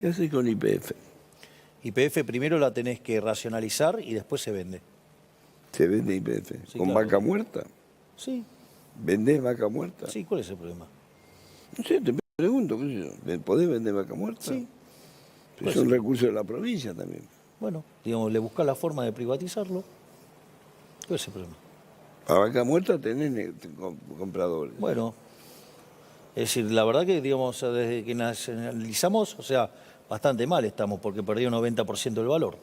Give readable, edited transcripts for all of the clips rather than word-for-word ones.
¿Qué haces con YPF? YPF primero la tenés que racionalizar y después se vende. ¿Se vende YPF? Sí, ¿Con claro. vaca muerta? Sí, ¿Vendés vaca muerta? sí, ¿cuál es el problema? No sé, te pregunto, ¿qué sé yo? ¿Podés vender vaca muerta? Sí. Es un recurso de la provincia también. Bueno, digamos, le buscás la forma de privatizarlo. ¿Cuál es el problema? A vaca muerta tenés compradores. Bueno, es decir, la verdad que, digamos, desde que nacionalizamos, o sea, bastante mal estamos, porque perdió un 90% del valor.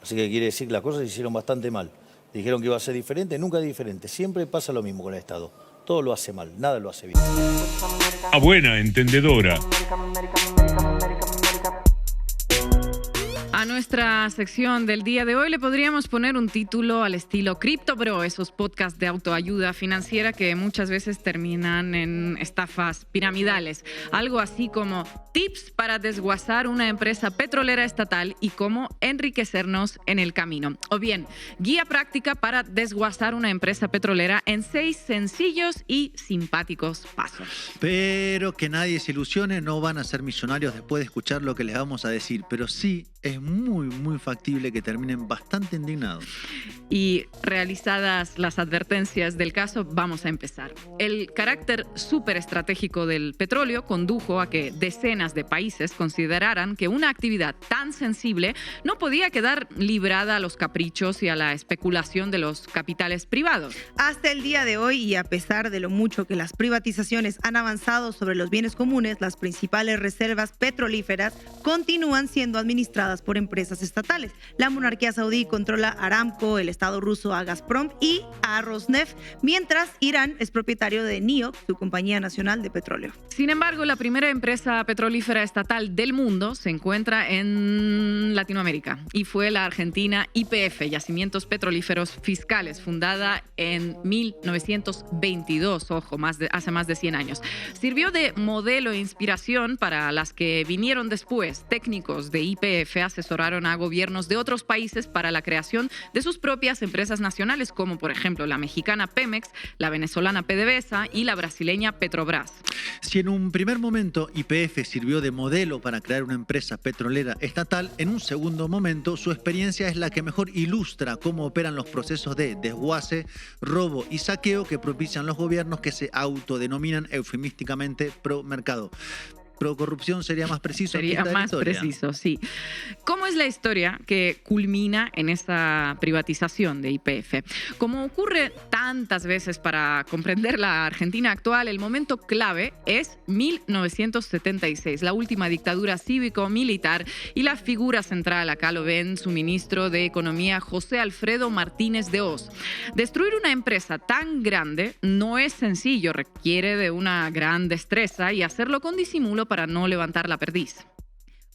Así que quiere decir que las cosas se hicieron bastante mal. Dijeron que iba a ser diferente, nunca es diferente. Siempre pasa lo mismo con el Estado. Todo lo hace mal, nada lo hace bien. A buena entendedora. A nuestra sección del día de hoy le podríamos poner un título al estilo Cripto Bro, esos podcasts de autoayuda financiera que muchas veces terminan en estafas piramidales. Algo así como tips para desguazar una empresa petrolera estatal y cómo enriquecernos en el camino. O bien, guía práctica para desguazar una empresa petrolera en 6 sencillos y simpáticos pasos. Pero que nadie se ilusione, no van a ser millonarios después de escuchar lo que les vamos a decir, pero sí es muy factible que terminen bastante indignados. Y realizadas las advertencias del caso, vamos a empezar. El carácter súper estratégico del petróleo condujo a que decenas de países consideraran que una actividad tan sensible no podía quedar librada a los caprichos y a la especulación de los capitales privados. Hasta el día de hoy, y a pesar de lo mucho que las privatizaciones han avanzado sobre los bienes comunes, las principales reservas petrolíferas continúan siendo administradas por empresas estatales. La monarquía saudí controla Aramco, el Estado ruso a Gazprom y a Rosneft, mientras Irán es propietario de NIOC, su compañía nacional de petróleo. Sin embargo, la primera empresa petrolífera estatal del mundo se encuentra en Latinoamérica y fue la argentina YPF, Yacimientos Petrolíferos Fiscales, fundada en 1922, ojo, hace más de 100 años. Sirvió de modelo e inspiración para las que vinieron después. Técnicos de YPF asesoraron a gobiernos de otros países para la creación de sus propias empresas nacionales, como por ejemplo la mexicana Pemex, la venezolana PDVSA y la brasileña Petrobras. Si en un primer momento YPF sirvió de modelo para crear una empresa petrolera estatal, en un segundo momento su experiencia es la que mejor ilustra cómo operan los procesos de desguace, robo y saqueo que propician los gobiernos que se autodenominan eufemísticamente pro mercado. Pro corrupción sería más preciso. Sería más preciso, sí. ¿Cómo es la historia que culmina en esa privatización de YPF? Como ocurre tantas veces para comprender la Argentina actual, el momento clave es 1976, la última dictadura cívico-militar, y la figura central acá lo ven su ministro de Economía, José Alfredo Martínez de Hoz. Destruir una empresa tan grande no es sencillo, requiere de una gran destreza y hacerlo con disimulo para no levantar la perdiz.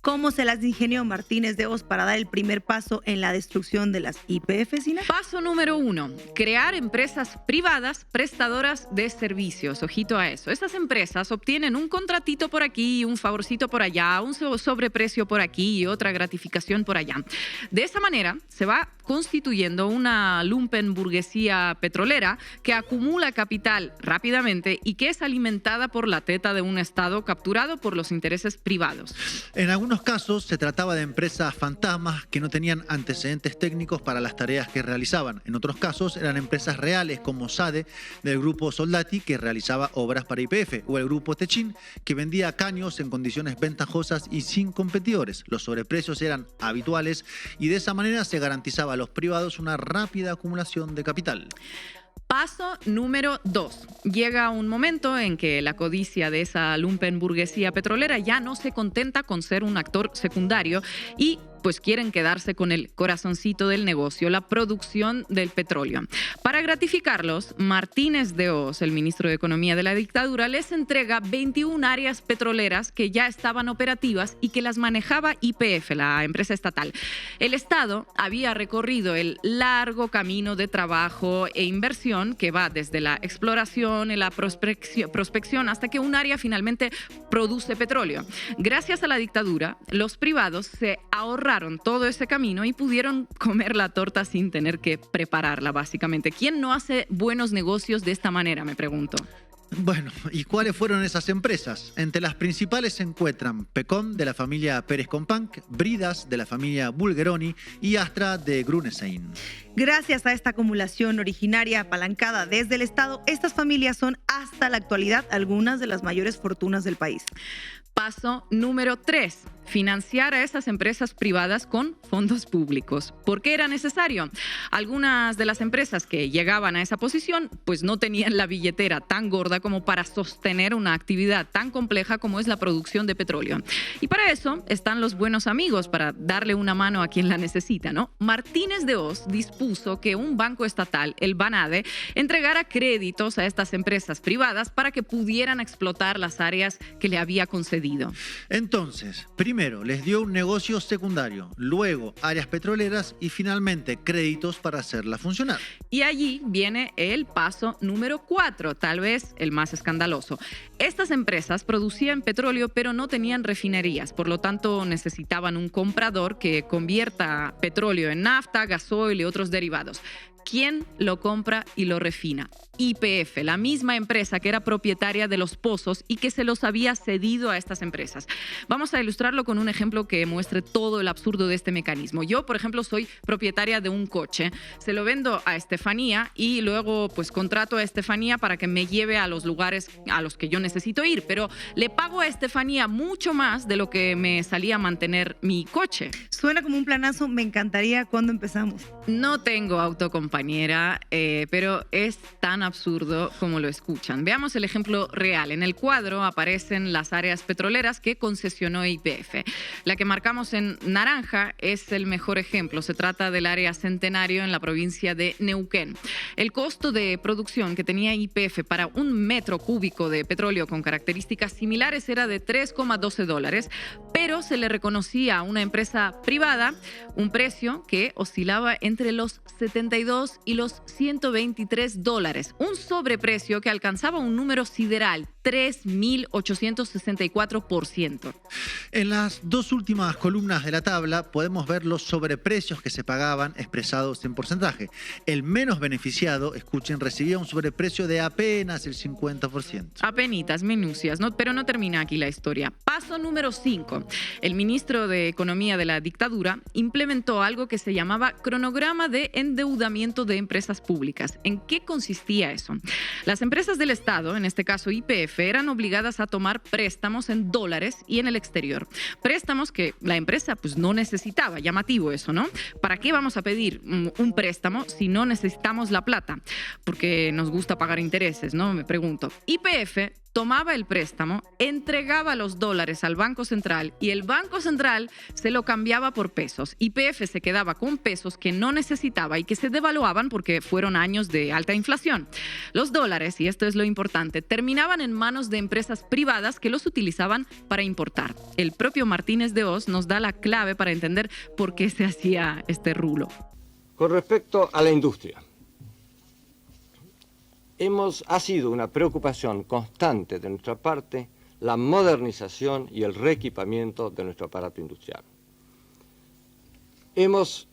¿Cómo se las ingenió Martínez de Hoz para dar el primer paso en la destrucción de las YPF, Sina? Paso número 1. Crear empresas privadas prestadoras de servicios. Ojito a eso. Estas empresas obtienen un contratito por aquí, un favorcito por allá, un sobreprecio por aquí y otra gratificación por allá. De esa manera se va constituyendo una lumpenburguesía petrolera que acumula capital rápidamente y que es alimentada por la teta de un Estado capturado por los intereses privados. En algunos casos se trataba de empresas fantasmas que no tenían antecedentes técnicos para las tareas que realizaban. En otros casos eran empresas reales como SADE del grupo Soldati, que realizaba obras para YPF, o el grupo Techin, que vendía caños en condiciones ventajosas y sin competidores. Los sobreprecios eran habituales y de esa manera se garantizaba a los privados una rápida acumulación de capital. Paso número 2. Llega un momento en que la codicia de esa lumpenburguesía petrolera ya no se contenta con ser un actor secundario y pues quieren quedarse con el corazoncito del negocio, la producción del petróleo. Para gratificarlos, Martínez de Hoz, el ministro de Economía de la dictadura, les entrega 21 áreas petroleras que ya estaban operativas y que las manejaba YPF, la empresa estatal. El Estado había recorrido el largo camino de trabajo e inversión que va desde la exploración y la prospección hasta que un área finalmente produce petróleo. Gracias a la dictadura, los privados se ahorraron todo ese camino y pudieron comer la torta sin tener que prepararla, básicamente. ¿Quién no hace buenos negocios de esta manera, me pregunto? Bueno, ¿y cuáles fueron esas empresas? Entre las principales se encuentran Pecom de la familia Pérez Companc, Bridas de la familia Bulgeroni y Astra de Grunesein. Gracias a esta acumulación originaria apalancada desde el Estado, estas familias son hasta la actualidad algunas de las mayores fortunas del país. Paso número 3. Financiar a esas empresas privadas con fondos públicos. ¿Por qué era necesario? Algunas de las empresas que llegaban a esa posición pues no tenían la billetera tan gorda como para sostener una actividad tan compleja como es la producción de petróleo. Y para eso están los buenos amigos, para darle una mano a quien la necesita, ¿no? Martínez de Oz dispuso que un banco estatal, el BANADE, entregara créditos a estas empresas privadas para que pudieran explotar las áreas que le había concedido. Entonces, primero les dio un negocio secundario, luego áreas petroleras y finalmente créditos para hacerla funcionar. Y allí viene el paso número 4, tal vez el más escandaloso. Estas empresas producían petróleo pero no tenían refinerías, por lo tanto necesitaban un comprador que convierta petróleo en nafta, gasoil y otros derivados. ¿Quién lo compra y lo refina? YPF, la misma empresa que era propietaria de los pozos y que se los había cedido a estas empresas. Vamos a ilustrarlo con un ejemplo que muestre todo el absurdo de este mecanismo. Yo, por ejemplo, soy propietaria de un coche. Se lo vendo a Estefanía y luego pues contrato a Estefanía para que me lleve a los lugares a los que yo necesito ir, pero le pago a Estefanía mucho más de lo que me salía a mantener mi coche. Suena como un planazo, me encantaría. ¿Cuándo empezamos? No tengo autocompañera, pero es tan absurdo como lo escuchan. Veamos el ejemplo real. En el cuadro aparecen las áreas petroleras que concesionó YPF. La que marcamos en naranja es el mejor ejemplo. Se trata del área Centenario en la provincia de Neuquén. El costo de producción que tenía YPF para un metro cúbico de petróleo con características similares era de $3,12, pero se le reconocía a una empresa privada un precio que oscilaba entre los 72 y los $123, un sobreprecio que alcanzaba un número sideral, 3.864%. En las dos últimas columnas de la tabla podemos ver los sobreprecios que se pagaban expresados en porcentaje. El menos beneficiado, escuchen, recibía un sobreprecio de apenas el 50%. Apenitas, minucias, pero no termina aquí la historia. Paso número 5. El ministro de Economía de la dictadura implementó algo que se llamaba cronograma de endeudamiento de empresas públicas. ¿En qué consistía eso? Las empresas del Estado, en este caso YPF, eran obligadas a tomar préstamos en dólares y en el exterior. Préstamos que la empresa pues no necesitaba. Llamativo eso, ¿no? ¿Para qué vamos a pedir un préstamo si no necesitamos la plata? Porque nos gusta pagar intereses, ¿no? Me pregunto. YPF tomaba el préstamo, entregaba los dólares al Banco Central y el Banco Central se lo cambiaba por pesos. YPF se quedaba con pesos que no necesitaba y que se devaluaban porque fueron años de alta inflación. Los dólares, y esto es lo importante, terminaban en manos de empresas privadas que los utilizaban para importar. El propio Martínez de Oz nos da la clave para entender por qué se hacía este rulo. Con respecto a la industria, ha sido una preocupación constante de nuestra parte la modernización y el reequipamiento de nuestro aparato industrial. Hemos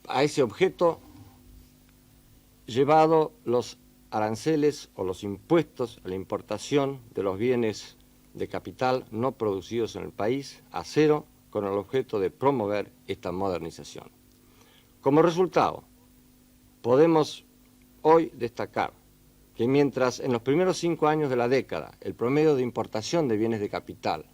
a ese objeto llevado los aranceles o los impuestos a la importación de los bienes de capital no producidos en el país a cero con el objeto de promover esta modernización. Como resultado, podemos hoy destacar que mientras en los primeros 5 años de la década el promedio de importación de bienes de capital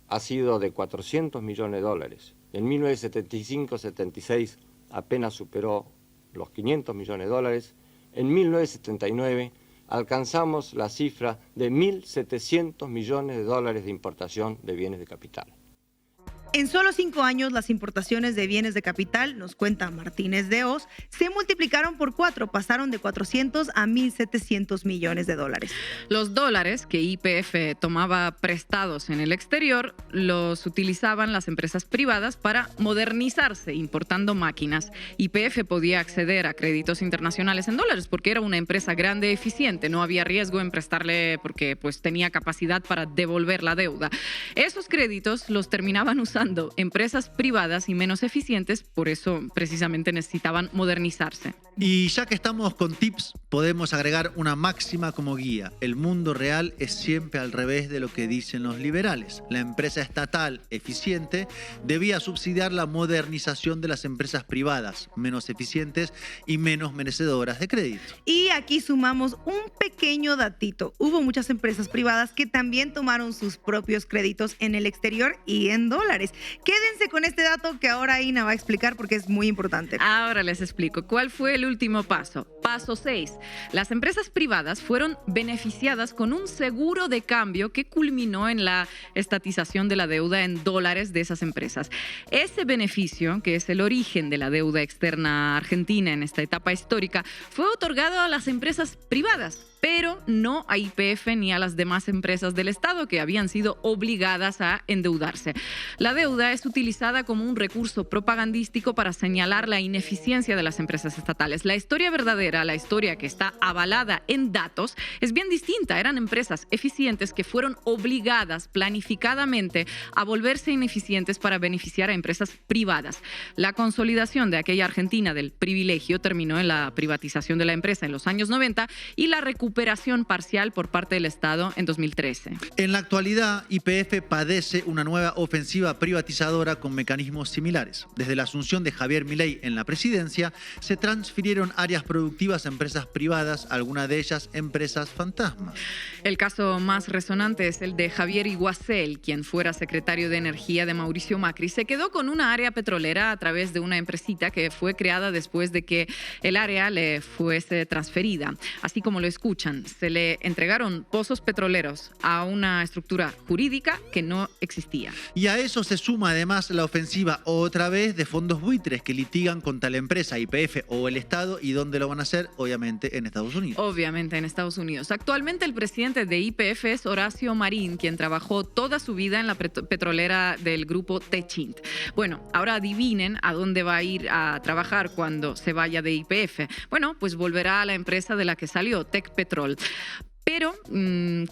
ha sido de $400 millones, en 1975-76 apenas superó los $500 millones, en 1979 alcanzamos la cifra de $1.700 millones de importación de bienes de capital. En solo 5 años, las importaciones de bienes de capital, nos cuenta Martínez de Oz, se multiplicaron por 4, pasaron de 400 a 1.700 millones de dólares. Los dólares que YPF tomaba prestados en el exterior los utilizaban las empresas privadas para modernizarse, importando máquinas. YPF podía acceder a créditos internacionales en dólares porque era una empresa grande y eficiente, no había riesgo en prestarle porque pues tenía capacidad para devolver la deuda. Esos créditos los terminaban usando quedando empresas privadas y menos eficientes, por eso precisamente necesitaban modernizarse. Y ya que estamos con tips, podemos agregar una máxima como guía. El mundo real es siempre al revés de lo que dicen los liberales. La empresa estatal eficiente debía subsidiar la modernización de las empresas privadas, menos eficientes y menos merecedoras de crédito. Y aquí sumamos un pequeño datito. Hubo muchas empresas privadas que también tomaron sus propios créditos en el exterior y en dólares. Quédense con este dato que ahora Ina va a explicar porque es muy importante. Ahora les explico. ¿Cuál fue el último paso? Paso 6. Las empresas privadas fueron beneficiadas con un seguro de cambio que culminó en la estatización de la deuda en dólares de esas empresas. Ese beneficio, que es el origen de la deuda externa argentina en esta etapa histórica, fue otorgado a las empresas privadas, pero no a YPF ni a las demás empresas del Estado que habían sido obligadas a endeudarse. La deuda es utilizada como un recurso propagandístico para señalar la ineficiencia de las empresas estatales. La historia verdadera, la historia que está avalada en datos, es bien distinta. Eran empresas eficientes que fueron obligadas planificadamente a volverse ineficientes para beneficiar a empresas privadas. La consolidación de aquella Argentina del privilegio terminó en la privatización de la empresa en los años 90 y la recuperación parcial por parte del Estado en 2013. En la actualidad, YPF padece una nueva ofensiva privatizadora con mecanismos similares. Desde la asunción de Javier Milei en la presidencia, se transfirieron áreas productivas a empresas privadas, algunas de ellas empresas fantasmas. El caso más resonante es el de Javier Iguacel, quien fuera secretario de Energía de Mauricio Macri. Se quedó con una área petrolera a través de una empresita que fue creada después de que el área le fuese transferida. Así como lo escuchan, se le entregaron pozos petroleros a una estructura jurídica que no existía. Y a eso se suma además la ofensiva otra vez de fondos buitres que litigan contra la empresa YPF o el Estado. ¿Y dónde lo van a hacer? Obviamente en Estados Unidos. Obviamente en Estados Unidos. Actualmente el presidente de YPF es Horacio Marín, quien trabajó toda su vida en la petrolera del grupo Techint. Bueno, ahora adivinen a dónde va a ir a trabajar cuando se vaya de YPF. Bueno, pues volverá a la empresa de la que salió, Tecpetrol. Pero,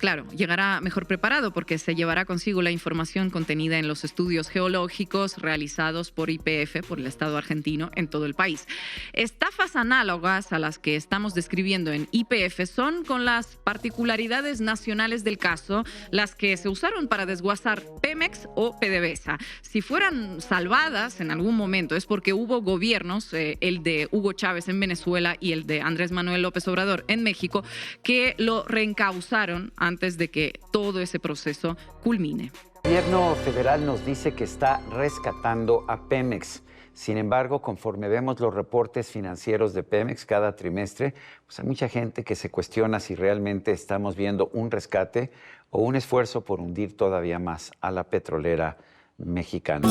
claro, llegará mejor preparado porque se llevará consigo la información contenida en los estudios geológicos realizados por YPF, por el Estado argentino, en todo el país. Estafas análogas a las que estamos describiendo en YPF son, con las particularidades nacionales del caso, las que se usaron para desguazar Pemex o PDVSA. Si fueran salvadas en algún momento es porque hubo gobiernos, el de Hugo Chávez en Venezuela y el de Andrés Manuel López Obrador en México, que lo reencausaron antes de que todo ese proceso culmine. El gobierno federal nos dice que está rescatando a Pemex. Sin embargo, conforme vemos los reportes financieros de Pemex cada trimestre, pues hay mucha gente que se cuestiona si realmente estamos viendo un rescate o un esfuerzo por hundir todavía más a la petrolera mexicana.